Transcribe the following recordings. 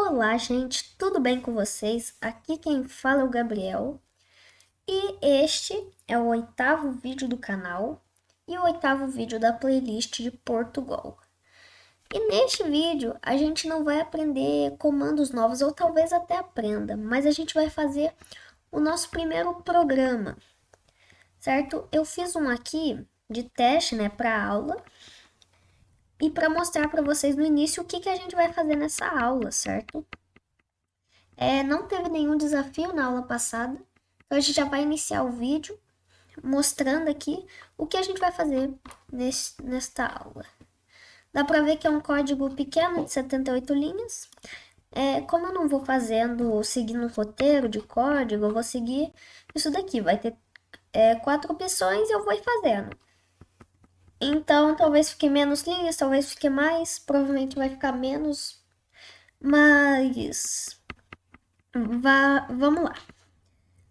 Olá, gente, tudo bem com vocês? Aqui quem fala é o Gabriel e este é o 8º vídeo do canal e o 8º vídeo da playlist de Portugal. E neste vídeo a gente não vai aprender comandos novos, ou talvez até aprenda, mas a gente vai fazer o nosso primeiro programa, certo? Eu fiz um aqui de teste, para aula e para mostrar para vocês no início o que a gente vai fazer nessa aula, certo? Não teve nenhum desafio na aula passada, então a gente já vai iniciar o vídeo mostrando aqui o que a gente vai fazer nesta aula. Dá para ver que é um código pequeno de 78 linhas. Como eu não vou seguindo um roteiro de código, eu vou seguir isso daqui. Vai ter 4 opções e eu vou ir fazendo. Então, talvez fique menos linhas, talvez fique mais, provavelmente vai ficar menos, mas vamos lá.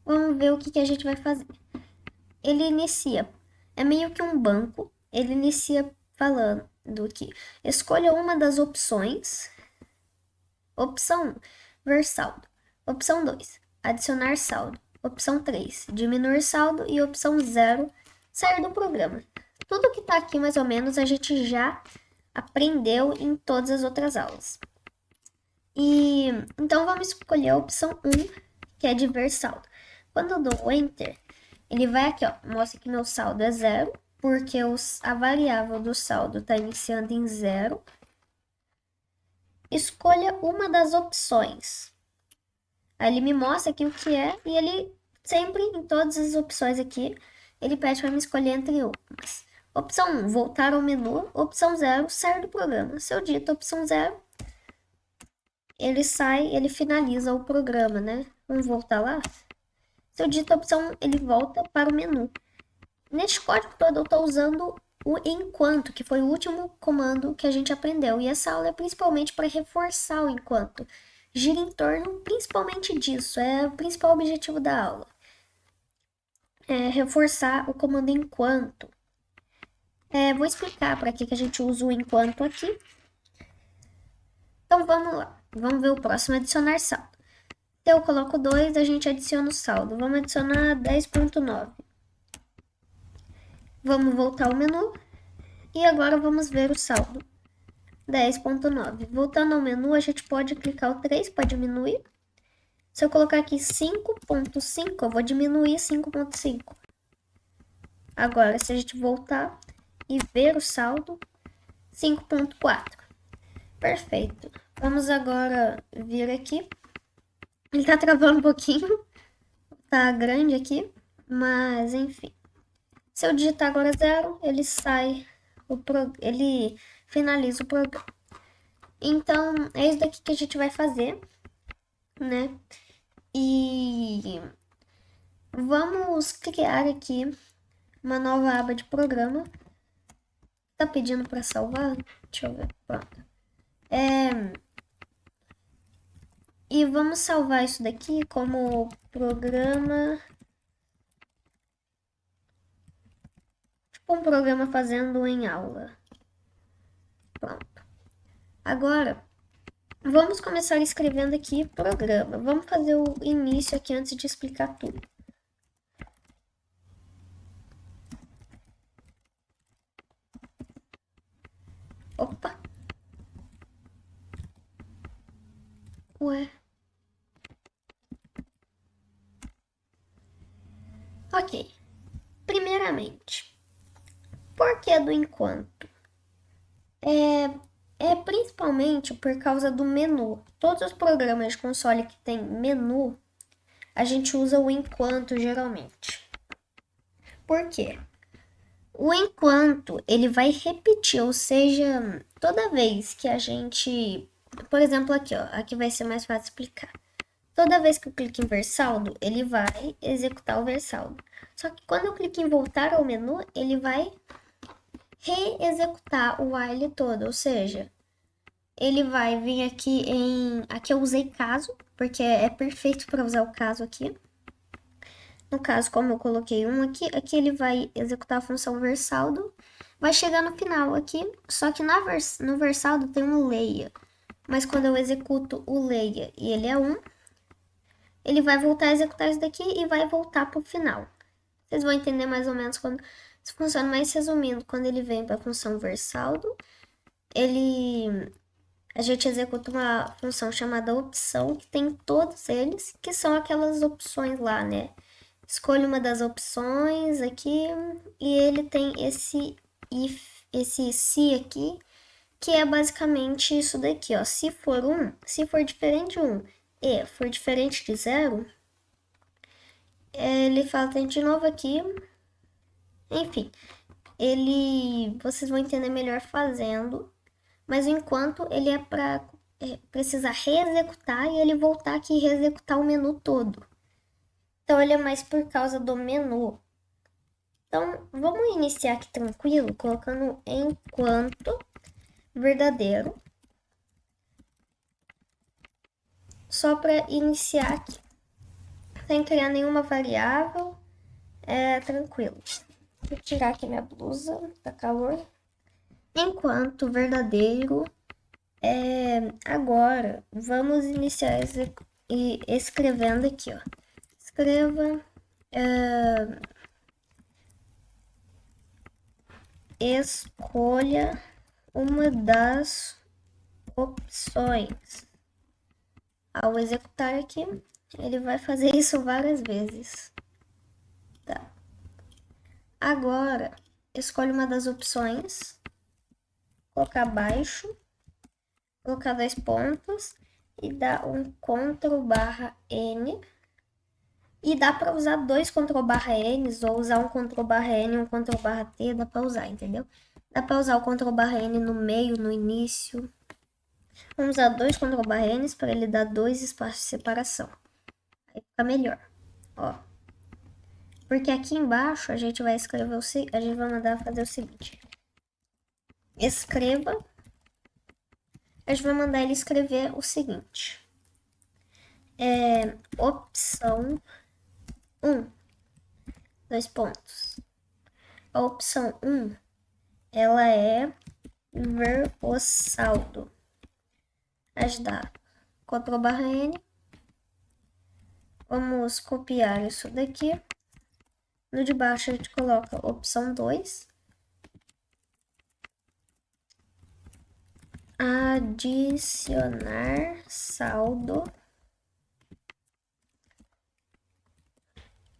Vamos ver o que a gente vai fazer. Ele inicia, é meio que um banco, ele inicia falando que escolha uma das opções. Opção 1, ver saldo. Opção 2, adicionar saldo. Opção 3, diminuir saldo. E opção 0, sair do programa. Tudo que tá aqui, mais ou menos, a gente já aprendeu em todas as outras aulas. E então vamos escolher a opção 1, que é de ver saldo. Quando eu dou Enter, ele vai aqui, mostra que meu saldo é 0, porque a variável do saldo está iniciando em 0. Escolha uma das opções. Aí ele me mostra aqui o que é, e ele sempre, em todas as opções aqui, ele pede para me escolher entre umas. Opção 1, voltar ao menu. Opção 0, sair do programa. Se eu digito opção 0, ele finaliza o programa, Vamos voltar lá? Se eu digito a opção 1, ele volta para o menu. Neste código todo eu estou usando o enquanto, que foi o último comando que a gente aprendeu. E essa aula é principalmente para reforçar o enquanto. Gira em torno principalmente disso, é o principal objetivo da aula. É reforçar o comando enquanto. Vou explicar para que a gente usa o enquanto aqui. Então vamos lá, vamos ver o próximo, adicionar saldo. Então eu coloco 2, a gente adiciona o saldo. Vamos adicionar 10.9. Vamos voltar ao menu e agora vamos ver o saldo. 10.9. Voltando ao menu, a gente pode clicar o 3 para diminuir. Se eu colocar aqui 5.5, eu vou diminuir 5.5. Agora, se a gente voltar e ver o saldo, 5.4. Perfeito. Vamos agora vir aqui. Ele tá travando um pouquinho. Tá grande aqui, mas enfim. Se eu digitar agora 0, ele sai, ele finaliza o programa. Então, é isso daqui que a gente vai fazer, E vamos criar aqui uma nova aba de programa. Tá pedindo para salvar? Deixa eu ver. Pronto. E vamos salvar isso daqui como programa. Tipo um programa fazendo em aula. Pronto. Agora, vamos começar escrevendo aqui programa. Vamos fazer o início aqui antes de explicar tudo. Opa! Ué. Ok. Primeiramente, por que do enquanto? Principalmente por causa do menu. Todos os programas de console que tem menu, a gente usa o enquanto geralmente. Por quê? O enquanto, ele vai repetir, ou seja, toda vez que a gente... Por exemplo, aqui vai ser mais fácil explicar. Toda vez que eu clico em ver saldo, ele vai executar o ver saldo. Só que quando eu clico em voltar ao menu, ele vai reexecutar o while todo, ou seja, ele vai vir aqui aqui eu usei caso, porque é perfeito para usar o caso aqui. No caso, como eu coloquei um aqui ele vai executar a função ver saldo, vai chegar no final aqui, só que no ver saldo tem um leia. mas quando eu executo o leia e ele é 1, ele vai voltar a executar isso daqui e vai voltar para o final. Vocês vão entender mais ou menos quando isso funciona, mas resumindo, quando ele vem para a função versaldo, a gente executa uma função chamada opção, que tem todos eles, que são aquelas opções lá, né? Escolha uma das opções aqui, e ele tem esse if, esse se aqui, que é basicamente isso daqui, ó. Se for 1, se for diferente de 1 e for diferente de 0, ele fala, tem de novo aqui. Enfim, vocês vão entender melhor fazendo, mas enquanto ele é para precisar reexecutar e ele voltar aqui e reexecutar o menu todo. Então ele é mais por causa do menu. Então vamos iniciar aqui tranquilo, colocando enquanto verdadeiro. Só para iniciar aqui, sem criar nenhuma variável, tranquilo. Vou tirar aqui minha blusa, tá calor. Enquanto verdadeiro, agora vamos iniciar escrevendo aqui, ó. Escreva escolha uma das opções. Ao executar aqui, ele vai fazer isso várias vezes. Tá. Agora, escolhe uma das opções, colocar abaixo, colocar 2 pontos e dá um Ctrl/N. E dá para usar 2 Ctrl/N ou usar um Ctrl/N e um Ctrl/T, dá para usar, entendeu? Dá para usar o Ctrl/N no meio, no início. Vamos usar 2 Ctrl/N para ele dar 2 espaços de separação. Aí fica melhor, ó. Porque aqui embaixo a gente vai escrever a gente vai mandar fazer o seguinte. Escreva. A gente vai mandar ele escrever o seguinte. Opção 1. 2 pontos. A opção 1, ela é ver o saldo. A gente dá Ctrl/N. Vamos copiar isso daqui. No de baixo a gente coloca opção 2. Adicionar saldo.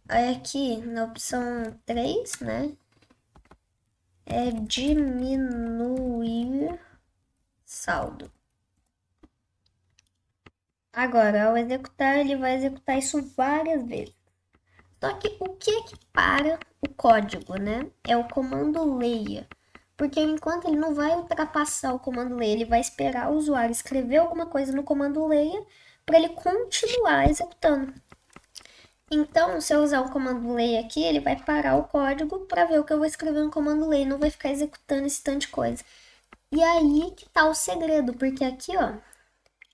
Aí aqui na opção 3, né? É diminuir saldo. Agora, ao executar, ele vai executar isso várias vezes. Só que o que para o código, né? É o comando leia. Porque enquanto ele não vai ultrapassar o comando leia, ele vai esperar o usuário escrever alguma coisa no comando leia para ele continuar executando. Então, se eu usar o comando leia aqui, ele vai parar o código para ver o que eu vou escrever no comando leia, não vai ficar executando esse tanto de coisa. E aí que tá o segredo, porque aqui, ó,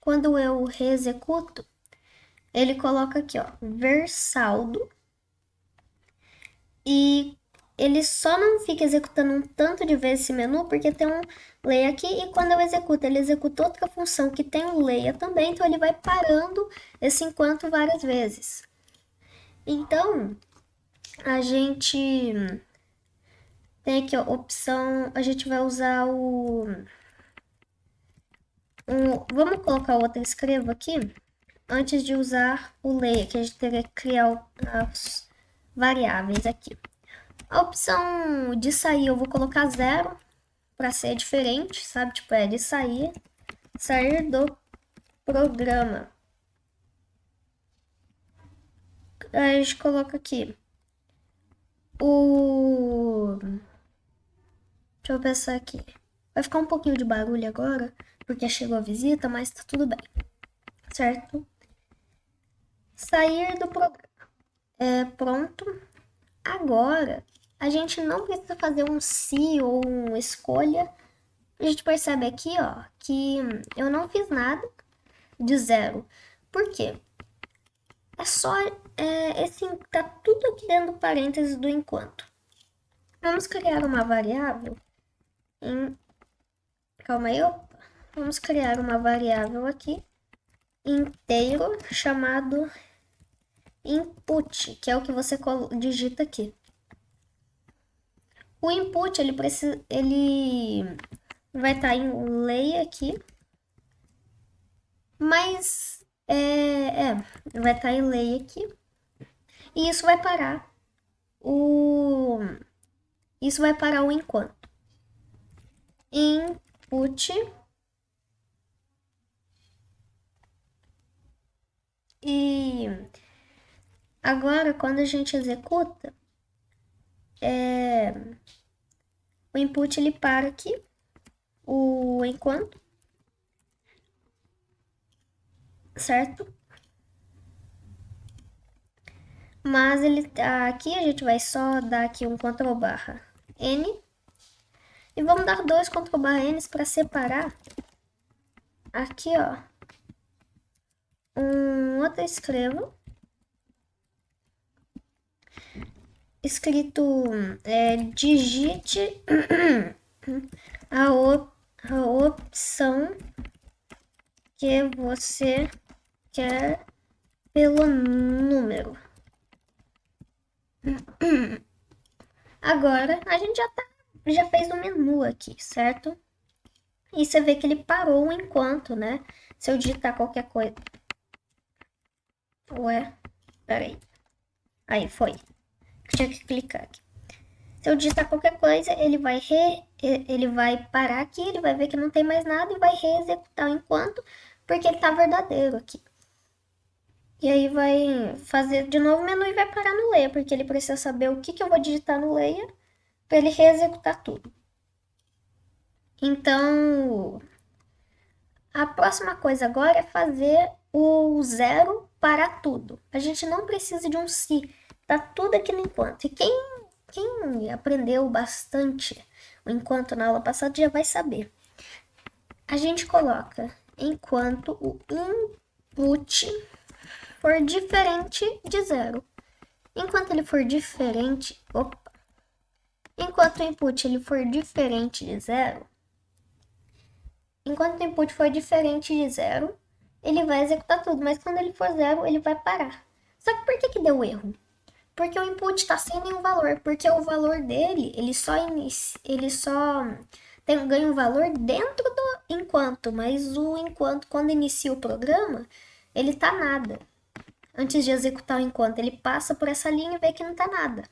quando eu reexecuto, ele coloca aqui, ó, ver saldo. E ele só não fica executando um tanto de vezes esse menu porque tem um leia aqui, e quando eu executo, ele executa outra função que tem um leia também, então ele vai parando esse enquanto várias vezes. Então, a gente tem aqui a opção, a gente vai usar vamos colocar outra escreva aqui, antes de usar o leia, que a gente teria que criar as variáveis aqui. A opção de sair eu vou colocar 0 para ser diferente, sabe? Tipo, de sair do programa. Aí a gente coloca aqui deixa eu pensar aqui. Vai ficar um pouquinho de barulho agora, porque chegou a visita, mas tá tudo bem. Certo? Sair do programa. Pronto. Agora, a gente não precisa fazer um se ou um escolha. A gente percebe aqui, ó, que eu não fiz nada de 0. Por quê? É só, tá tudo aqui dentro do parênteses do enquanto. Vamos criar uma variável em... Calma aí, opa. vamos criar uma variável aqui, inteiro, chamado input, que é o que você digita aqui. O input, ele vai estar em lei aqui, mas vai estar em lei aqui, e isso vai parar o enquanto. Input e agora quando a gente executa, o input ele para aqui, o enquanto, certo? Mas aqui a gente vai só dar aqui um Ctrl barra N e vamos dar dois Ctrl barra N para separar aqui, ó, um outro escrito digite a opção que você quer pelo número. Agora a gente já fez o menu aqui, certo? E você vê que ele parou enquanto, né? Se eu digitar qualquer coisa. Ué, peraí. Aí, foi. Tinha que clicar aqui. Se eu digitar qualquer coisa, ele vai parar aqui, ele vai ver que não tem mais nada e vai reexecutar o enquanto, porque ele tá verdadeiro aqui. E aí vai fazer de novo o menu e vai parar no layer, porque ele precisa saber o que eu vou digitar no layer para ele reexecutar tudo. Então, a próxima coisa agora é fazer o zero para tudo. A gente não precisa de um se, tá tudo aqui no enquanto. E quem aprendeu bastante o enquanto na aula passada já vai saber. A gente coloca enquanto o input for diferente de zero. Enquanto ele for diferente, enquanto o input ele for diferente de zero, enquanto o input for diferente de zero, ele vai executar tudo, mas quando ele for zero, ele vai parar. Só que por que deu erro? Porque o input está sem nenhum valor, porque o valor dele, ele só ganha um valor dentro do enquanto, mas o enquanto, quando inicia o programa, ele tá nada. Antes de executar o enquanto, ele passa por essa linha e vê que não tá nada.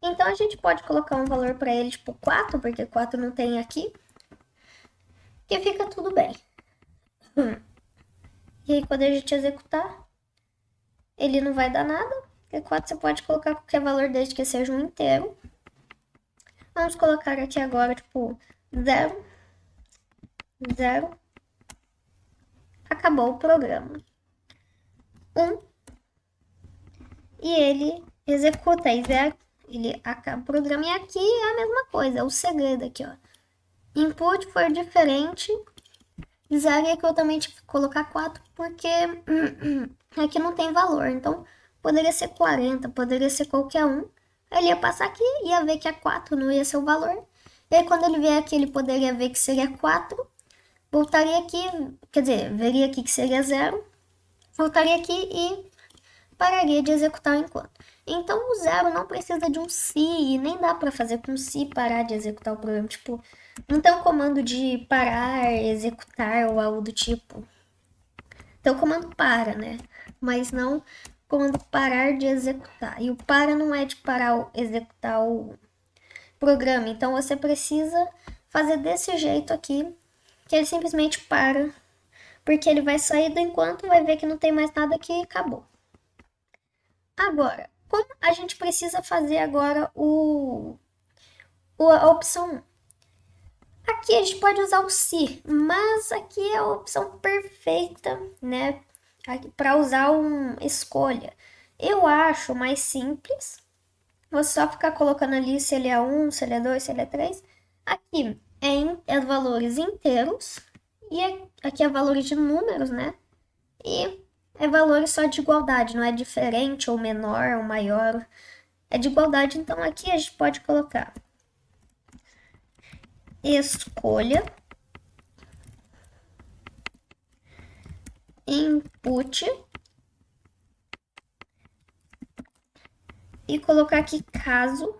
Então a gente pode colocar um valor para ele, tipo 4, porque 4 não tem aqui, que fica tudo bem. E aí quando a gente executar, ele não vai dar nada, porque 4 você pode colocar qualquer valor desde que seja um inteiro. Vamos colocar aqui agora, tipo, 0, 0. Acabou o programa. 1. E ele executa aí 0. Ele acaba o programa. E aqui é a mesma coisa, é o segredo aqui, ó. Input for diferente. 0 e aqui eu também tive que colocar 4, porque aqui não tem valor. Então, poderia ser 40, poderia ser qualquer um. Ele ia passar aqui, ia ver que é 4, não ia ser o valor. E aí, quando ele vier aqui, ele poderia ver que seria 4. Voltaria aqui, quer dizer, veria aqui que seria 0. Voltaria aqui e pararia de executar o enquanto. Então, o 0 não precisa de um se, e nem dá para fazer com se parar de executar o programa. Tipo, não tem um comando de parar, executar ou algo do tipo. Tem o comando para, né? Mas não comando parar de executar. E o para não é de parar executar o programa. Então você precisa fazer desse jeito aqui, que ele simplesmente para, porque ele vai sair do enquanto, vai ver que não tem mais nada aqui e acabou. Agora, como a gente precisa fazer agora a opção 1? Aqui a gente pode usar o se, mas aqui é a opção perfeita, né, para usar escolha. Eu acho mais simples você só ficar colocando ali se ele é 1, se ele é 2, se ele é 3. Aqui é valores inteiros e aqui é valores de números, né? E é valores só de igualdade, não é diferente ou menor ou maior. É de igualdade, então aqui a gente pode colocar escolha input e colocar aqui caso,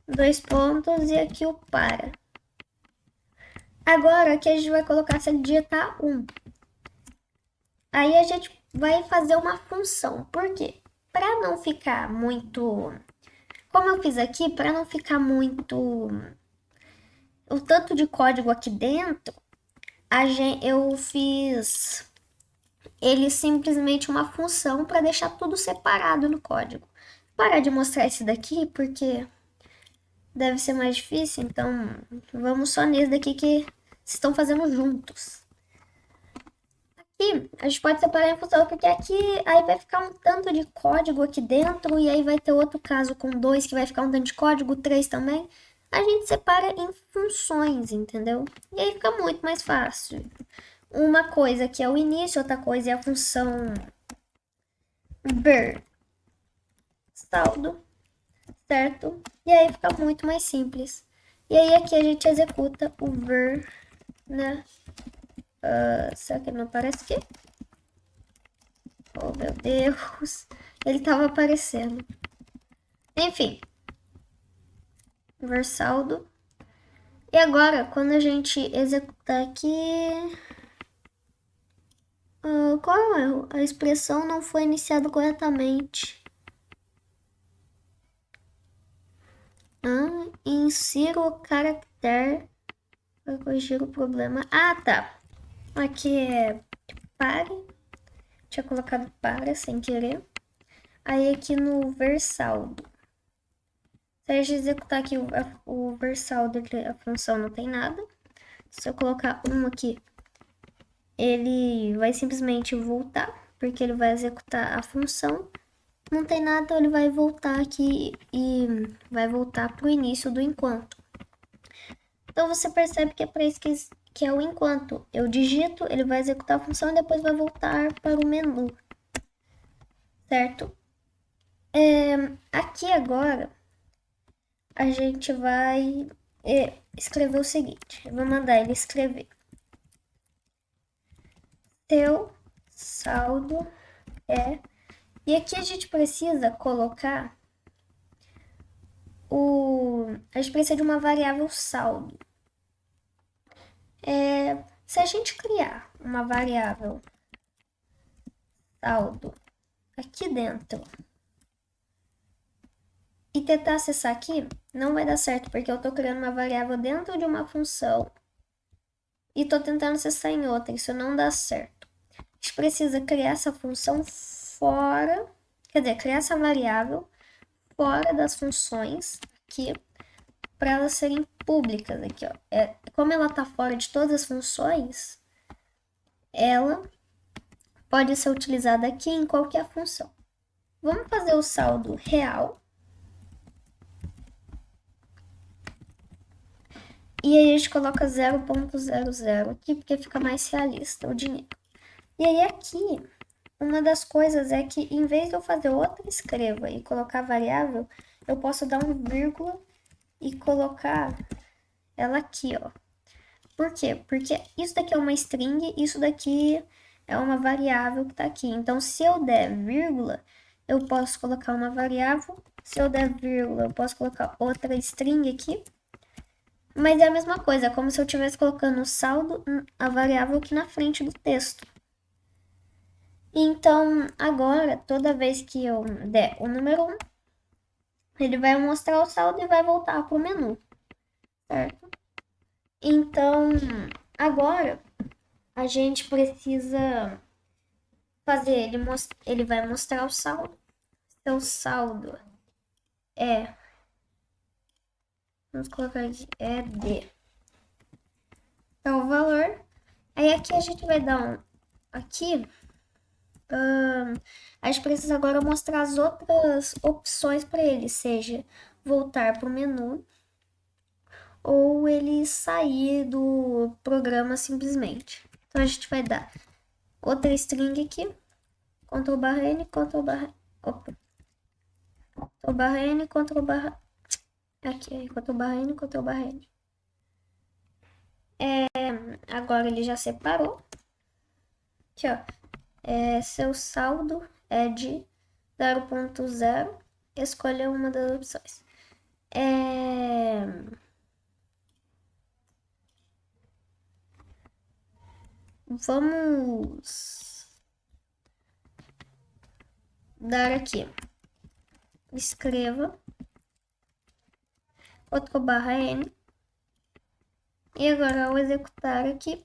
2 pontos e aqui o para. Agora aqui a gente vai colocar se ele digitar 1. Aí a gente vai fazer uma função. Por quê? Para não ficar muito... Como eu fiz aqui, para não ficar muito... O tanto de código aqui dentro, eu fiz ele simplesmente uma função para deixar tudo separado no código. Parar de mostrar esse daqui porque deve ser mais difícil, então vamos só nesse daqui que vocês estão fazendo juntos. Aqui a gente pode separar em função porque aqui aí vai ficar um tanto de código aqui dentro e aí vai ter outro caso com 2 que vai ficar um tanto de código, 3 também. A gente separa em funções, entendeu? E aí fica muito mais fácil. Uma coisa que é o início, outra coisa é a função ver saldo, certo? E aí fica muito mais simples. E aí aqui a gente executa o ver, né? Será que ele não aparece aqui? Oh, meu Deus. Ele tava aparecendo. Enfim. Ver saldo. E agora, quando a gente executar aqui... qual é o erro? A expressão não foi iniciada corretamente. Insira o caractere para corrigir o problema. Ah, tá. Aqui é pare. Tinha colocado para sem querer. Aí aqui no versaldo. Se a gente executar aqui o versaldo, a função não tem nada. Se eu colocar 1 aqui, ele vai simplesmente voltar, porque ele vai executar a função. Não tem nada, então ele vai voltar aqui e vai voltar para o início do enquanto. Então você percebe que é para isso que é o enquanto. Eu digito, ele vai executar a função e depois vai voltar para o menu. Certo? Aqui agora, a gente vai escrever o seguinte. Eu vou mandar ele escrever. Teu saldo é... E aqui a gente precisa colocar a gente precisa de uma variável saldo. Se a gente criar uma variável saldo aqui dentro e tentar acessar aqui, não vai dar certo, porque eu tô criando uma variável dentro de uma função e tô tentando acessar em outra, isso não dá certo. A gente precisa criar essa função fora, quer dizer, criar essa variável fora das funções aqui, para elas serem públicas aqui, ó. Como ela tá fora de todas as funções, ela pode ser utilizada aqui em qualquer função. Vamos fazer o saldo real. E aí a gente coloca 0.00 aqui, porque fica mais realista o dinheiro. E aí aqui, uma das coisas é que em vez de eu fazer outra escreva e colocar variável, eu posso dar um vírgula e colocar ela aqui, ó. Por quê? Porque isso daqui é uma string, isso daqui é uma variável que tá aqui. Então, se eu der vírgula, eu posso colocar uma variável. Se eu der vírgula, eu posso colocar outra string aqui. Mas é a mesma coisa, é como se eu estivesse colocando o saldo, a variável aqui na frente do texto. Então, agora, toda vez que eu der o número 1, ele vai mostrar o saldo e vai voltar para o menu, certo? Então, agora, a gente precisa fazer, ele vai mostrar o saldo. Então, o saldo vamos colocar aqui, de. Então, o valor. Aí aqui a gente vai dar aqui, a gente precisa agora mostrar as outras opções para ele, seja voltar para o menu ou ele sair do programa simplesmente. Então a gente vai dar outra string aqui, Ctrl barra N, Ctrl barra... Opa. Ctrl barra N, Ctrl barra... Aqui, Ctrl barra N, Ctrl barra N. Agora ele já separou. Aqui, ó. Seu saldo é de 0,0. Escolha uma das opções. Vamos dar aqui. Escreva Ctrl+N. E agora ao executar aqui,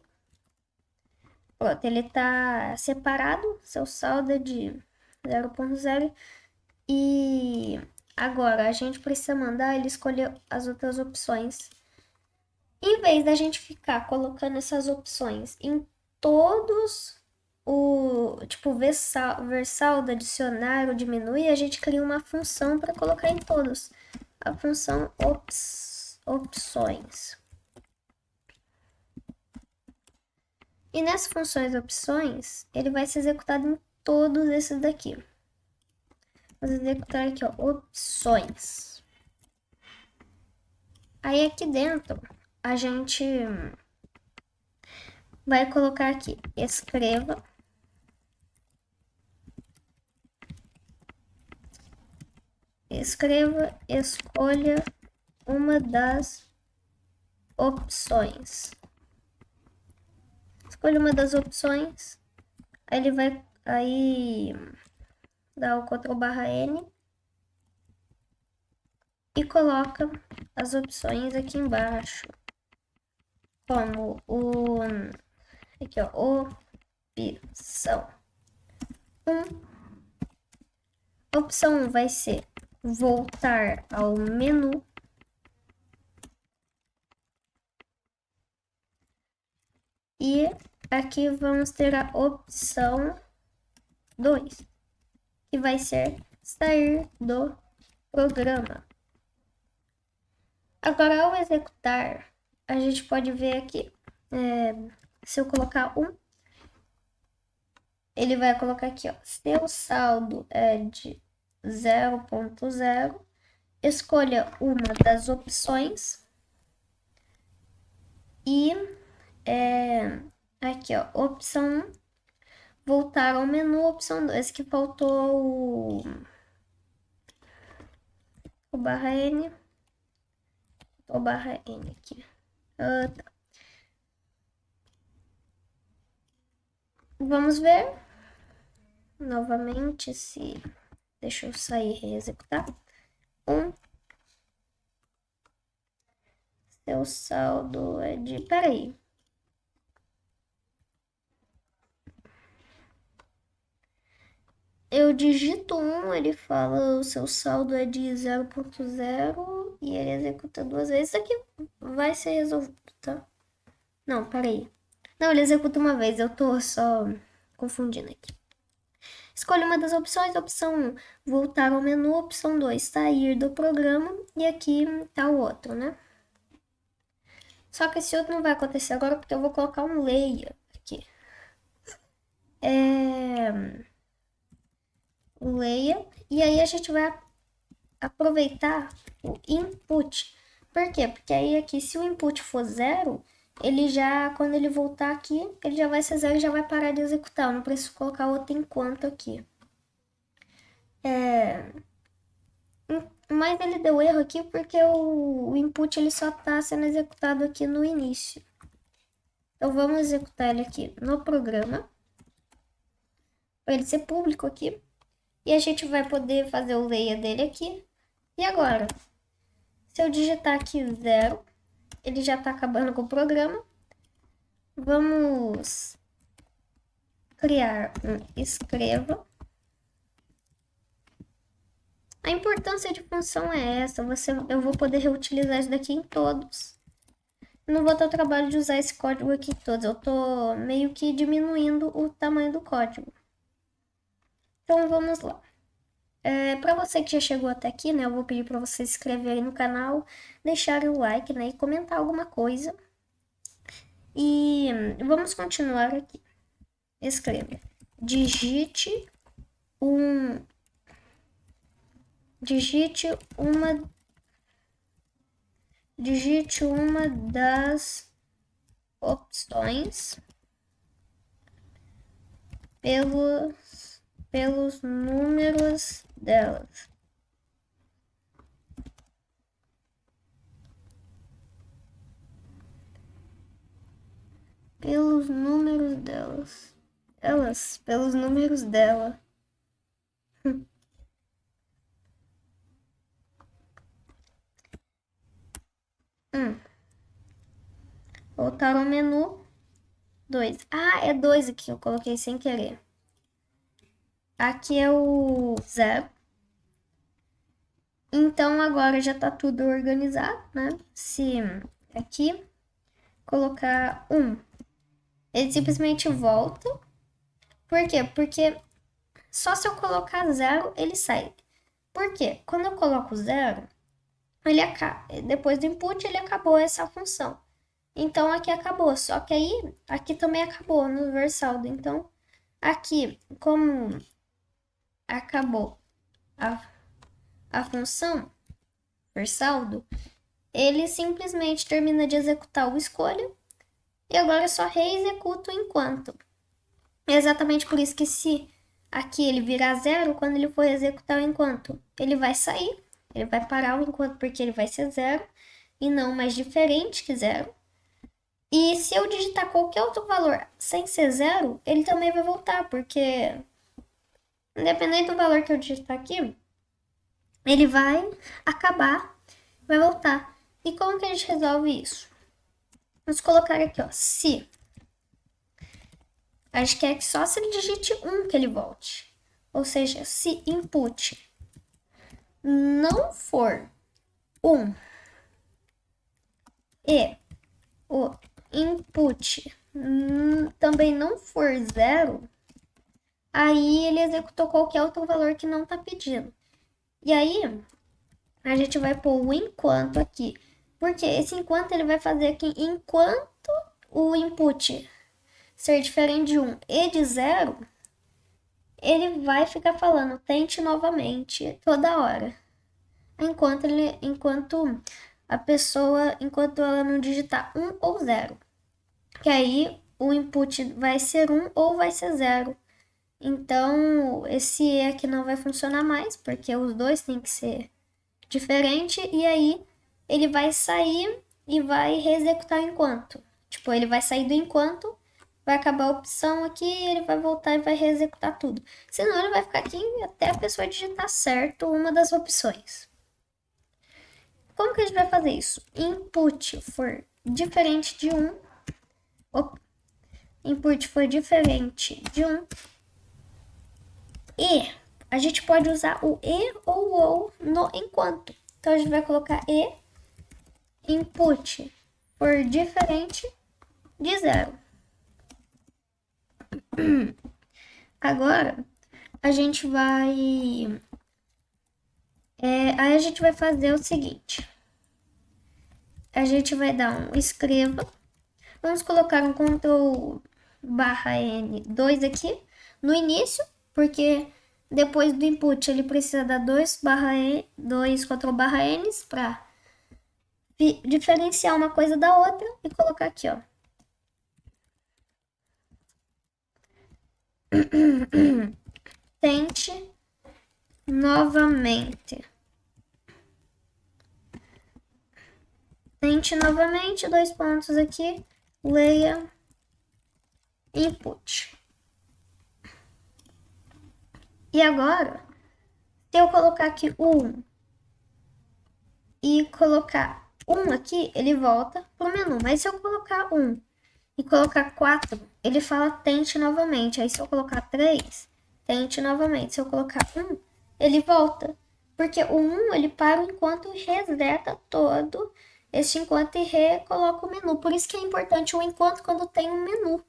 pronto, ele tá separado, seu saldo é de 0,0. E agora a gente precisa mandar ele escolher as outras opções. Em vez da gente ficar colocando essas opções em todos tipo, ver saldo, adicionar ou diminuir, a gente cria uma função para colocar em todos. A função opções. E nessas funções opções, ele vai ser executado em todos esses daqui. Vamos executar aqui, ó, opções. Aí aqui dentro, a gente vai colocar aqui, escreva escolha uma das opções. Escolha uma das opções. Aí ele vai dar o Ctrl+N e coloca as opções aqui embaixo. Como aqui, ó, opção 1. Opção 1 vai ser voltar ao menu. E aqui vamos ter a opção 2, que vai ser sair do programa. Agora, ao executar, a gente pode ver aqui, se eu colocar 1, ele vai colocar aqui, ó, seu saldo é de 0,0, escolha uma das opções e aqui, ó, opção 1, voltar ao menu, opção 2, que faltou o /N, o /N aqui. Tá. Vamos ver novamente se... Deixa eu sair e reexecutar. 1. Seu saldo é de... Peraí. Eu digito 1, ele fala o seu saldo é de 0,0 e ele executa 2 vezes. Isso aqui vai ser resolvido, tá? Não, peraí. Não, ele executa uma vez, eu tô só confundindo aqui. Escolha uma das opções, opção 1, voltar ao menu, opção 2, sair do programa, e aqui tá o outro, né? Só que esse outro não vai acontecer agora, porque eu vou colocar um layer aqui. O layer, e aí a gente vai aproveitar o input. Por quê? Porque aí aqui, se o input for 0, ele já, quando ele voltar aqui, ele já vai ser 0 e já vai parar de executar. Eu não preciso colocar outro enquanto aqui. Mas ele deu erro aqui porque o input ele só está sendo executado aqui no início. Então vamos executar ele aqui no programa, para ele ser público aqui. E a gente vai poder fazer o layer dele aqui. E agora, se eu digitar aqui 0, ele já está acabando com o programa. Vamos criar um escreva. A importância de função é essa. Eu vou poder reutilizar isso daqui em todos. Não vou ter o trabalho de usar esse código aqui em todos. Eu tô meio que diminuindo o tamanho do código. Então vamos lá. Para você que já chegou até aqui, né, eu vou pedir para você se inscrever aí no canal, deixar o like, né, e comentar alguma coisa. E vamos continuar aqui. Escreva. Digite uma das opções pelos números delas. Pelos números delas. Pelos números dela. Voltar ao menu. 2. Ah, é 2 aqui, eu coloquei sem querer. Aqui é o 0. Então agora já tá tudo organizado, né? Se aqui colocar 1, ele simplesmente volta. Por quê? Porque só se eu colocar 0, ele sai. Por quê? Quando eu coloco 0, ele acaba. Depois do input, ele acabou essa função. Então aqui acabou. Só que aí, aqui também acabou no versaldo. Então, aqui, como acabou a função versaldo, ele simplesmente termina de executar o escolha e agora só reexecuta o enquanto. É exatamente por isso que se aqui ele virar 0, quando ele for executar o enquanto, ele vai sair, ele vai parar o enquanto porque ele vai ser 0 e não mais diferente que 0. E se eu digitar qualquer outro valor sem ser 0, ele também vai voltar, porque independente do valor que eu digitar aqui, ele vai acabar, vai voltar. E como que a gente resolve isso? Vamos colocar aqui, ó, se. A gente quer que só se ele digite 1 que ele volte. Ou seja, se input não for 1 e o input também não for 0, aí ele executou qualquer outro valor que não está pedindo. E aí, a gente vai pôr o enquanto aqui. Porque esse enquanto ele vai fazer que enquanto o input ser diferente de 1 e de 0, ele vai ficar falando tente novamente toda hora. Enquanto ela não digitar 1 ou 0. Que aí o input vai ser 1 ou vai ser 0. Então, esse E aqui não vai funcionar mais, porque os dois têm que ser diferente, e aí ele vai sair e vai reexecutar o enquanto. Tipo, ele vai sair do enquanto, vai acabar a opção aqui, ele vai voltar e vai reexecutar tudo. Senão ele vai ficar aqui até a pessoa digitar certo uma das opções. Como que a gente vai fazer isso? Input for diferente de 1. Input for diferente de 1. E a gente pode usar o E ou o OU no enquanto. Então a gente vai colocar E input for diferente de 0. Agora a gente vai aí a gente vai fazer o seguinte. A gente vai dar um escreva. Vamos colocar um Ctrl+N2 aqui no início, porque depois do input ele precisa dar 2 Ctrl+N para diferenciar uma coisa da outra e colocar aqui, ó. Tente novamente. Tente novamente, 2 pontos aqui, leia input. E agora, se eu colocar aqui 1 e colocar 1 aqui, ele volta pro menu. Mas se eu colocar 1 e colocar 4, ele fala tente novamente. Aí se eu colocar 3, tente novamente. Se eu colocar 1, ele volta. Porque o 1 ele para enquanto reseta todo este enquanto e recoloca o menu. Por isso que é importante o enquanto quando tem um menu.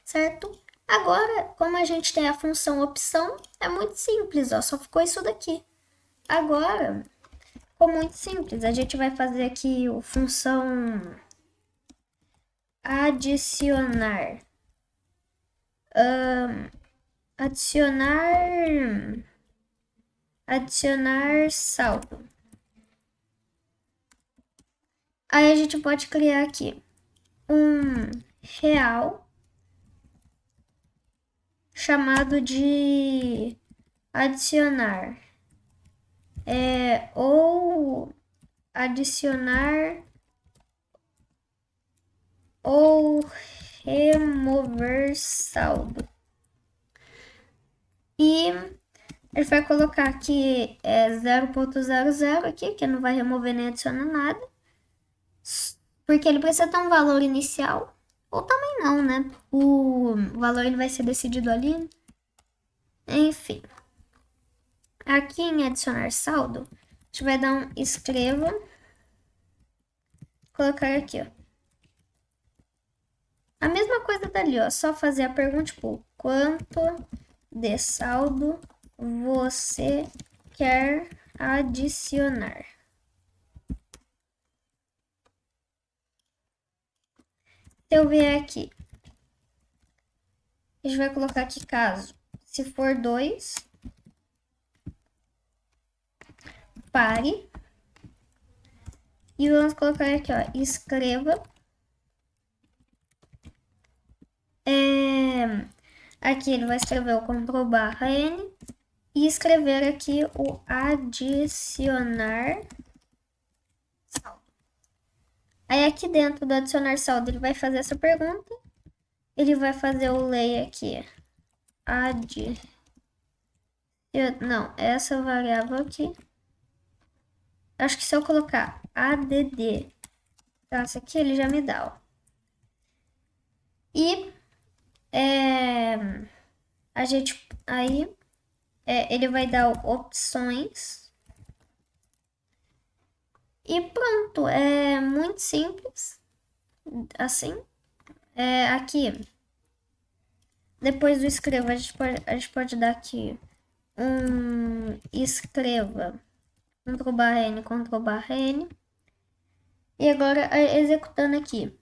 Certo? Agora, como a gente tem a função opção, é muito simples, ó, só ficou isso daqui. Agora, ficou muito simples, a gente vai fazer aqui a função adicionar. Adicionar saldo. Aí a gente pode criar aqui um real chamado de adicionar. Ou adicionar ou remover saldo. E ele vai colocar aqui 0.00 aqui, que não vai remover nem adicionar nada. Porque ele precisa ter um valor inicial. Ou também não, né? O valor ele vai ser decidido ali. Enfim. Aqui em adicionar saldo, a gente vai dar um escreva. Colocar aqui, ó. A mesma coisa dali, ó. Só fazer a pergunta, tipo, quanto de saldo você quer adicionar? Se eu vier aqui, a gente vai colocar aqui caso. Se for 2, pare. E vamos colocar aqui, ó, escreva. Aqui ele vai escrever o Ctrl/N e escrever aqui o adicionar saldo. Aí aqui dentro do adicionar saldo ele vai fazer essa pergunta. Ele vai fazer o lay aqui. Não, essa variável aqui. Acho que se eu colocar add, essa aqui ele já me dá, ó. E a gente aí ele vai dar opções. E pronto, é muito simples. Assim. Aqui, depois do escreva, a gente pode dar aqui um escreva, Ctrl/N, Ctrl/N. E agora, executando aqui.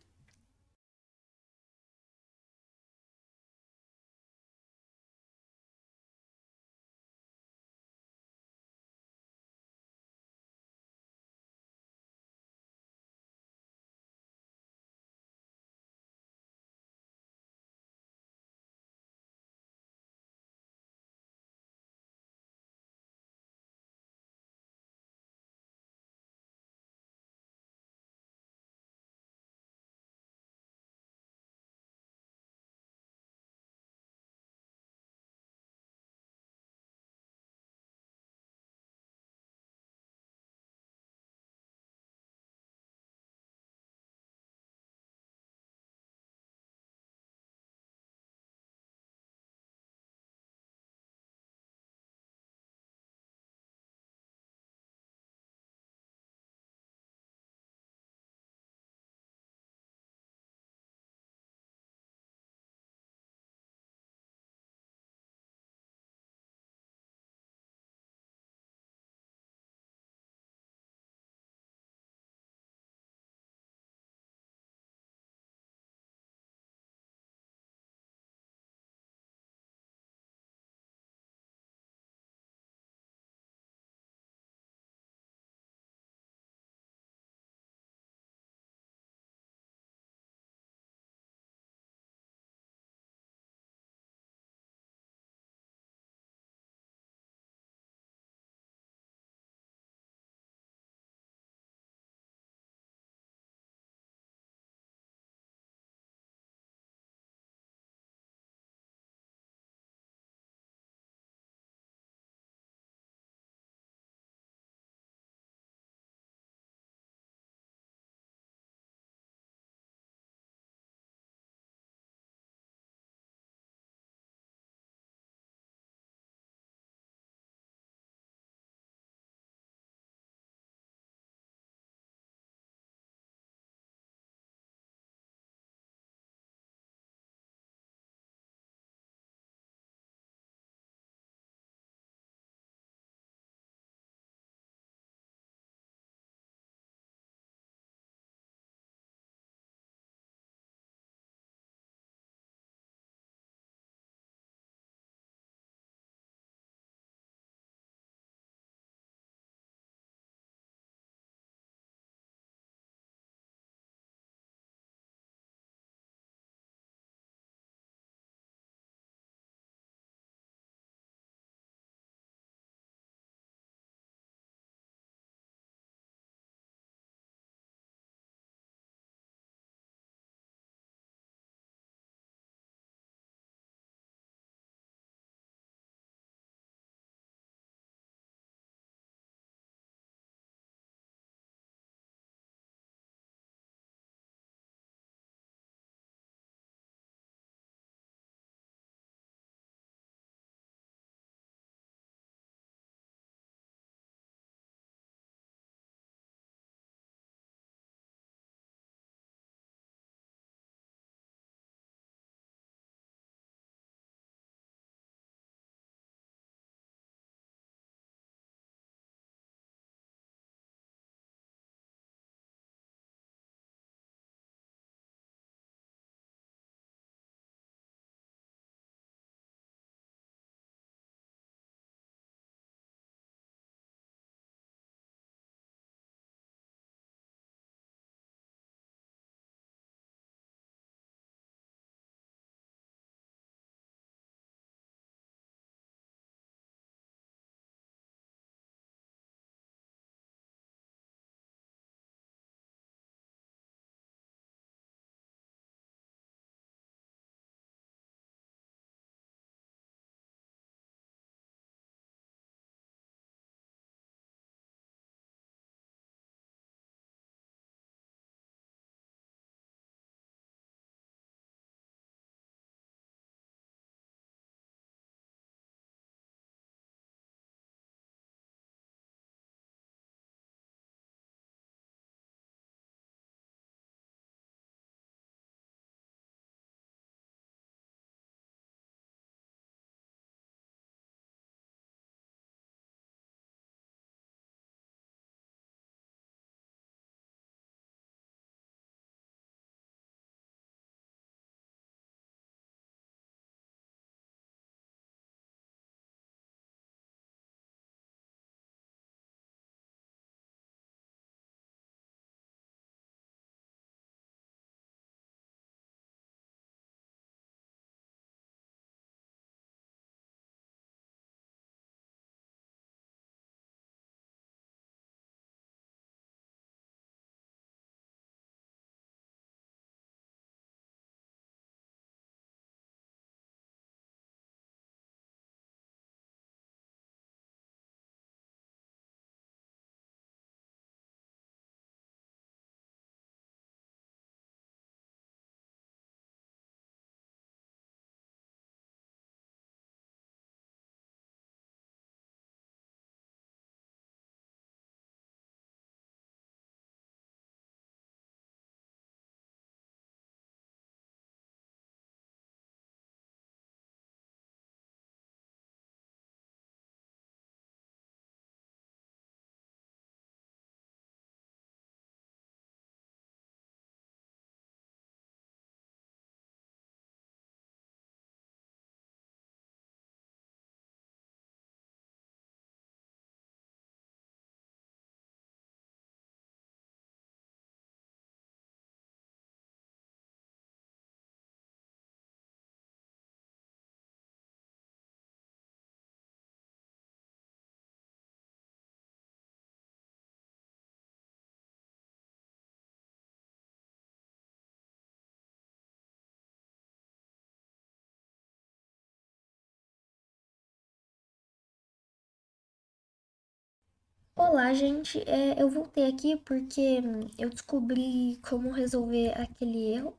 Olá, gente. Eu voltei aqui porque eu descobri como resolver aquele erro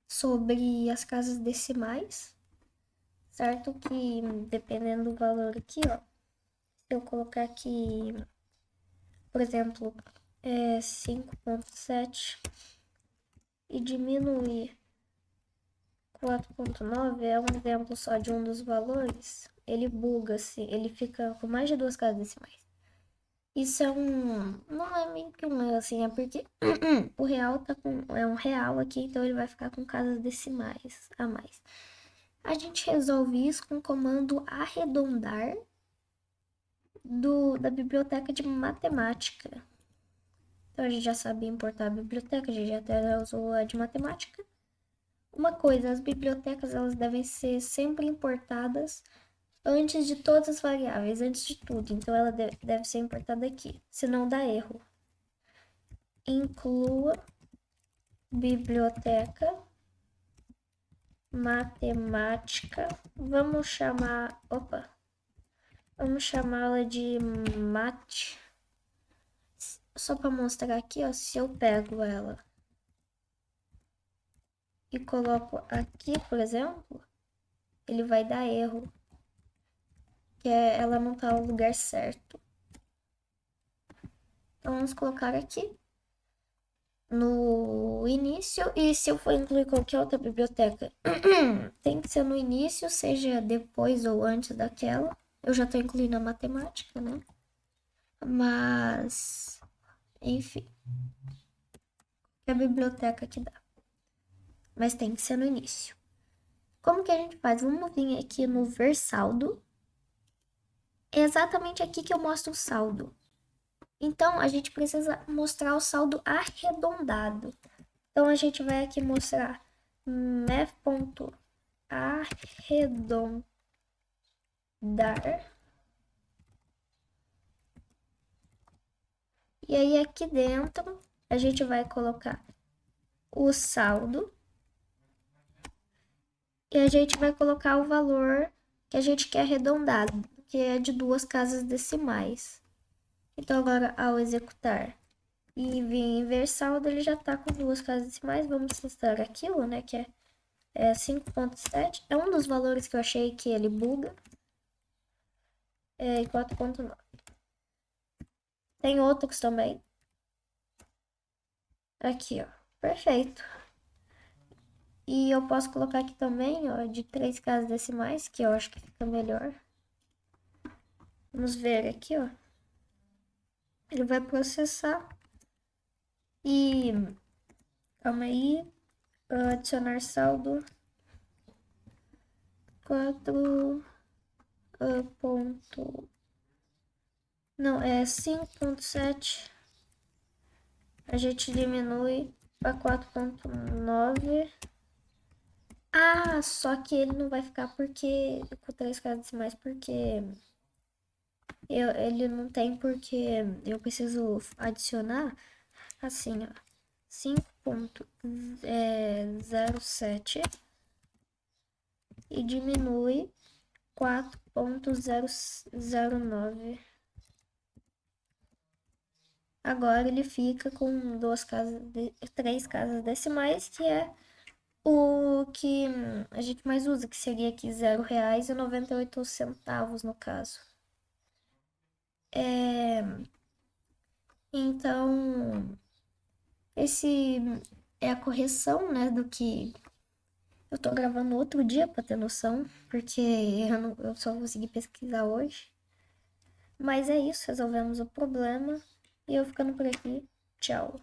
sobre as casas decimais, certo? Que dependendo do valor aqui, ó, se eu colocar aqui, por exemplo, 5,7 e diminuir 4,9 é um exemplo só de um dos valores, ele buga, assim, ele fica com mais de duas casas decimais. Isso é um. Não é meio que um erro, assim, é porque o real tá com. É um real aqui, então ele vai ficar com casas decimais a mais. A gente resolve isso com o comando arredondar da biblioteca de matemática. Então a gente já sabe importar a biblioteca, a gente já até usou a de matemática. Uma coisa, as bibliotecas elas devem ser sempre importadas antes de todas as variáveis, antes de tudo. Então ela deve ser importada aqui, senão dá erro. Inclua biblioteca matemática. Vamos chamá-la de mate. Só para mostrar aqui, ó, se eu pego ela e coloco aqui, por exemplo, ele vai dar erro, que ela não tá no lugar certo. Então vamos colocar aqui no início, e se eu for incluir qualquer outra biblioteca, tem que ser no início, seja depois ou antes daquela. Eu já tô incluindo a matemática, né? Mas, enfim, é a biblioteca que dá. Mas tem que ser no início. Como que a gente faz? Vamos vir aqui no ver saldo. É exatamente aqui que eu mostro o saldo. Então, a gente precisa mostrar o saldo arredondado. Então, a gente vai aqui mostrar math.arredondar. E aí, aqui dentro, a gente vai colocar o saldo. E a gente vai colocar o valor que a gente quer arredondar, que é de duas casas decimais. Então, agora, ao executar e vir em ver saldo, ele já está com duas casas decimais. Vamos testar aquilo, né, que é 5,7. É um dos valores que eu achei que ele buga. E 4,9. Tem outros também. Aqui, ó. Perfeito. E eu posso colocar aqui também, ó, de três casas decimais, que eu acho que fica melhor. Vamos ver aqui, ó. Ele vai processar. E calma aí. Adicionar saldo 4 ponto. Não, é 5,7. A gente diminui para 4,9. Ah, só que ele não vai ficar porque com três casas decimais, porque ele não tem, porque eu preciso adicionar assim, ó, 5,07 e diminui 4,009. Agora ele fica com três casas decimais, que é o que a gente mais usa, que seria aqui R$ 0,98 no caso. Então, esse é a correção, né, do que eu tô gravando outro dia pra ter noção, porque eu só consegui pesquisar hoje. Mas é isso, resolvemos o problema e eu ficando por aqui. Tchau.